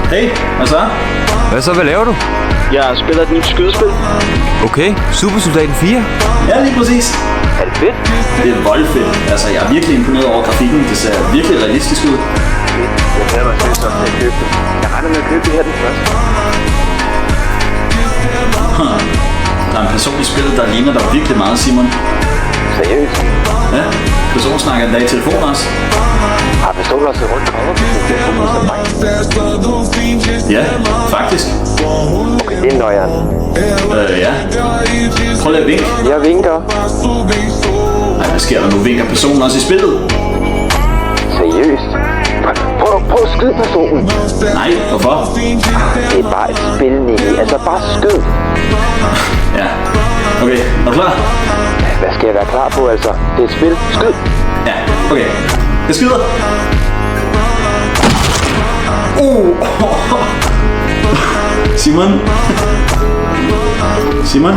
Hey, hvad så? Hvad så, hvad laver du? Jeg spiller et nyt skydespil. Okay, Supersoldaten 4. Ja, lige præcis. Er det fedt? Det er voldfedt. Altså, jeg er virkelig imponeret over grafikken. Det ser virkelig realistisk ud. Jeg glæder mig til at købe det. Jeg regner med at købe det her den første. Der er en person i spillet, der ligner dig virkelig meget, Simon. Seriøst? Ja, personen snakker en dag i telefon også. Har personen også et rundt cover? Det er sådan som mig. Ja, faktisk. Okay, det er nøjeren. Ja. Prøv lige at vinke. Jeg vinker. Nej, hvad sker der nu? Vinker personen også i spillet? Seriøst? Prøv at skyde personen. Nej, hvorfor? Det er bare et spil, Nicky. Altså bare skyd. Ja. Okay, er du klar? Hvad skal jeg være klar på, altså? Det er et spil. Skyd. Ja, okay. Jeg skyder. Simon? Simon?